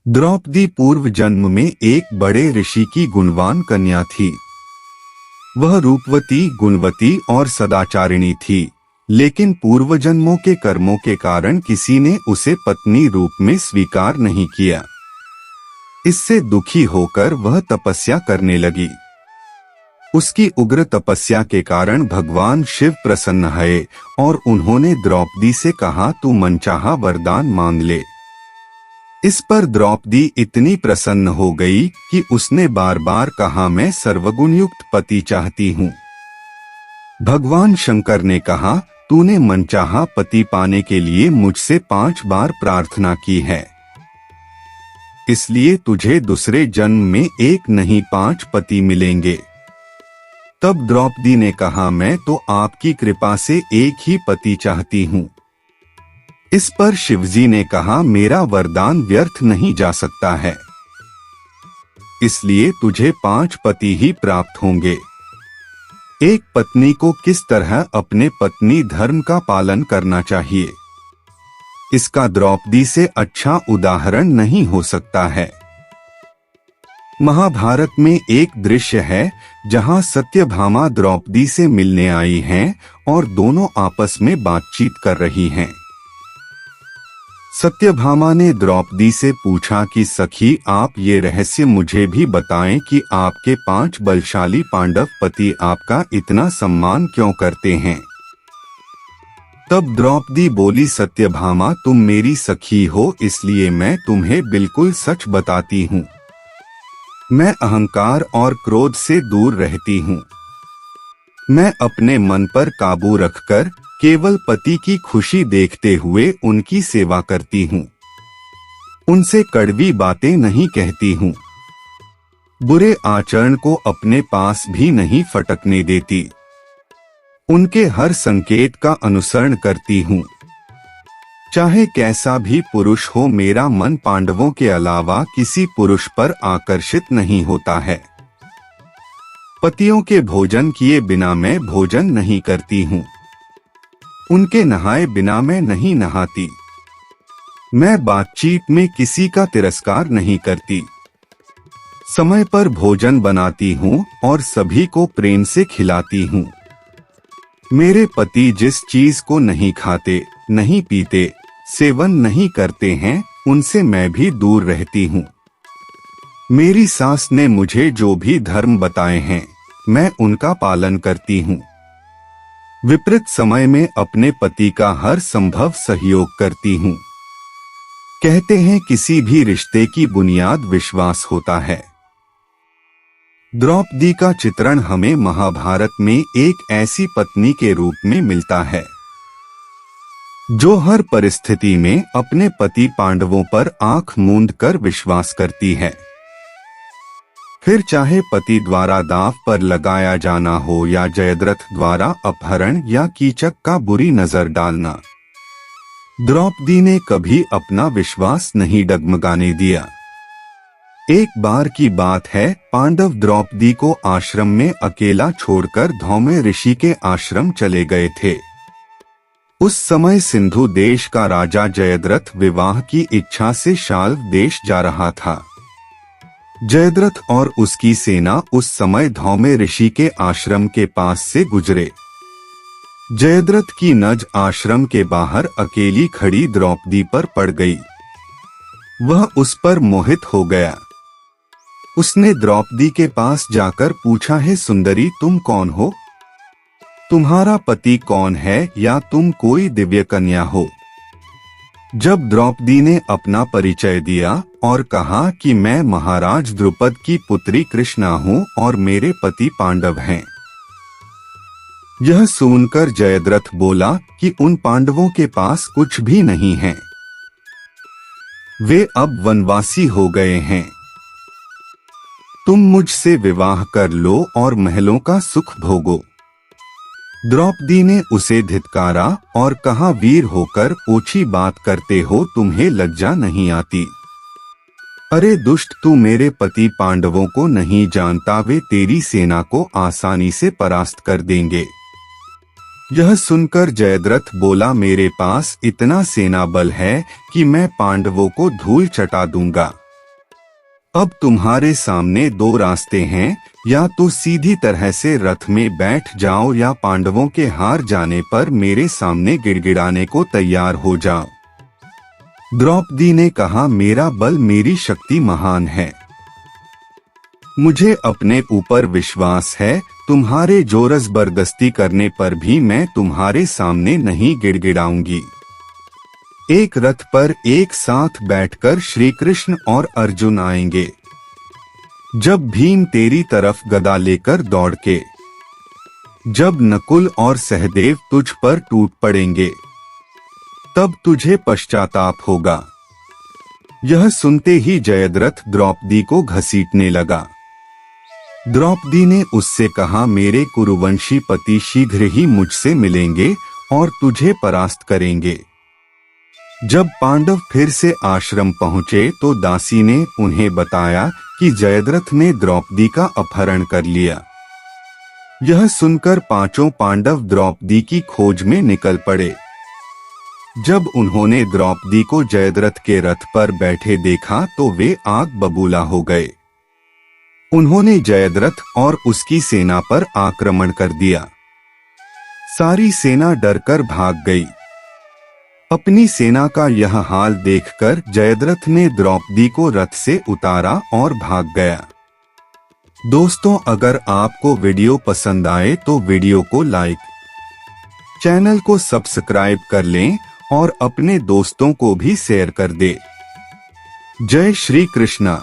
द्रौपदी पूर्व जन्म में एक बड़े ऋषि की गुणवान कन्या थी। वह रूपवती, गुणवती और सदाचारिणी थी, लेकिन पूर्व जन्मों के कर्मों के कारण किसी ने उसे पत्नी रूप में स्वीकार नहीं किया। इससे दुखी होकर वह तपस्या करने लगी। उसकी उग्र तपस्या के कारण भगवान शिव प्रसन्न हुए और उन्होंने द्रौपदी से कहा, तू मनचाहा वरदान मांग ले। इस पर द्रौपदी इतनी प्रसन्न हो गई कि उसने बार बार कहा, मैं सर्वगुण युक्त पति चाहती हूँ। भगवान शंकर ने कहा, तूने मनचाहा पति पाने के लिए मुझसे 5 बार प्रार्थना की है, इसलिए तुझे दूसरे जन्म में 1 नहीं 5 पति मिलेंगे। तब द्रौपदी ने कहा, मैं तो आपकी कृपा से 1 ही पति चाहती हूँ। इस पर शिवजी ने कहा, मेरा वरदान व्यर्थ नहीं जा सकता है, इसलिए तुझे 5 पति ही प्राप्त होंगे। एक पत्नी को किस तरह अपने पत्नी धर्म का पालन करना चाहिए, इसका द्रौपदी से अच्छा उदाहरण नहीं हो सकता है। महाभारत में एक दृश्य है जहां सत्यभामा द्रौपदी से मिलने आई हैं और दोनों आपस में बातचीत कर रही हैं। सत्यभामा ने द्रौपदी से पूछा कि सखी, आप ये रहस्य मुझे भी बताएं कि आपके 5 बलशाली पांडव पति आपका इतना सम्मान क्यों करते हैं। तब द्रौपदी बोली, सत्यभामा, तुम मेरी सखी हो, इसलिए मैं तुम्हें बिल्कुल सच बताती हूँ। मैं अहंकार और क्रोध से दूर रहती हूँ। मैं अपने मन पर काबू रखकर केवल पति की खुशी देखते हुए उनकी सेवा करती हूँ। उनसे कड़वी बातें नहीं कहती हूँ। बुरे आचरण को अपने पास भी नहीं फटकने देती। उनके हर संकेत का अनुसरण करती हूँ। चाहे कैसा भी पुरुष हो, मेरा मन पांडवों के अलावा किसी पुरुष पर आकर्षित नहीं होता है। पतियों के भोजन किए बिना मैं भोजन नहीं करती हूँ। उनके नहाए बिना मैं नहीं नहाती। मैं बातचीत में किसी का तिरस्कार नहीं करती। समय पर भोजन बनाती हूँ और सभी को प्रेम से खिलाती हूँ। मेरे पति जिस चीज को नहीं खाते, नहीं पीते, सेवन नहीं करते हैं, उनसे मैं भी दूर रहती हूँ। मेरी सास ने मुझे जो भी धर्म बताए हैं, मैं उनका पालन करती हूँ। विपरीत समय में अपने पति का हर संभव सहयोग करती हूँ। कहते हैं किसी भी रिश्ते की बुनियाद विश्वास होता है। द्रौपदी का चित्रण हमें महाभारत में एक ऐसी पत्नी के रूप में मिलता है जो हर परिस्थिति में अपने पति पांडवों पर आंख मूंद कर विश्वास करती है। फिर चाहे पति द्वारा दांव पर लगाया जाना हो या जयद्रथ द्वारा अपहरण या कीचक का बुरी नजर डालना, द्रौपदी ने कभी अपना विश्वास नहीं डगमगाने दिया। एक बार की बात है, पांडव द्रौपदी को आश्रम में अकेला छोड़कर धौम्य ऋषि के आश्रम चले गए थे। उस समय सिंधु देश का राजा जयद्रथ विवाह की इच्छा से शाल्व देश जा रहा था। जयद्रथ और उसकी सेना उस समय धौम्य ऋषि के आश्रम के पास से गुजरे। जयद्रथ की नज़र आश्रम के बाहर अकेली खड़ी द्रौपदी पर पड़ गई। वह उस पर मोहित हो गया। उसने द्रौपदी के पास जाकर पूछा, है सुंदरी, तुम कौन हो? तुम्हारा पति कौन है या तुम कोई दिव्य कन्या हो? जब द्रौपदी ने अपना परिचय दिया और कहा कि मैं महाराज द्रुपद की पुत्री कृष्णा हूँ और मेरे पति पांडव हैं, यह सुनकर जयद्रथ बोला कि उन पांडवों के पास कुछ भी नहीं है। वे अब वनवासी हो गए हैं। तुम मुझसे विवाह कर लो और महलों का सुख भोगो। द्रौपदी ने उसे धिक्कारा और कहा, वीर होकर ओछी बात करते हो, तुम्हें लज्जा नहीं आती? अरे दुष्ट, तू मेरे पति पांडवों को नहीं जानता, वे तेरी सेना को आसानी से परास्त कर देंगे। यह सुनकर जयद्रथ बोला, मेरे पास इतना सेना बल है कि मैं पांडवों को धूल चटा दूंगा। अब तुम्हारे सामने दो रास्ते हैं, या तो सीधी तरह से रथ में बैठ जाओ या पांडवों के हार जाने पर मेरे सामने गिड़गिड़ाने को तैयार हो जाओ। द्रौपदी ने कहा, मेरा बल मेरी शक्ति महान है, मुझे अपने ऊपर विश्वास है, तुम्हारे जोर जबरदस्ती करने पर भी मैं तुम्हारे सामने नहीं गिड़गिड़ाऊंगी। एक रथ पर एक साथ बैठकर श्री कृष्ण और अर्जुन आएंगे। जब भीम तेरी तरफ गदा लेकर दौड़ के, जब नकुल और सहदेव तुझ पर टूट पड़ेंगे, तब तुझे पश्चाताप होगा। यह सुनते ही जयद्रथ द्रौपदी को घसीटने लगा। द्रौपदी ने उससे कहा, मेरे कुरुवंशी पति शीघ्र ही मुझसे मिलेंगे और तुझे परास्त करेंगे। जब पांडव फिर से आश्रम पहुंचे तो दासी ने उन्हें बताया कि जयद्रथ ने द्रौपदी का अपहरण कर लिया। यह सुनकर पांचों पांडव द्रौपदी की खोज में निकल पड़े। जब उन्होंने द्रौपदी को जयद्रथ के रथ पर बैठे देखा तो वे आग बबूला हो गए। उन्होंने जयद्रथ और उसकी सेना पर आक्रमण कर दिया। सारी सेना डरकर भाग गई। अपनी सेना का यह हाल देखकर जयद्रथ ने द्रौपदी को रथ से उतारा और भाग गया। दोस्तों, अगर आपको वीडियो पसंद आए तो वीडियो को लाइक, चैनल को सब्सक्राइब कर लें और अपने दोस्तों को भी शेयर कर दें। जय श्री कृष्णा।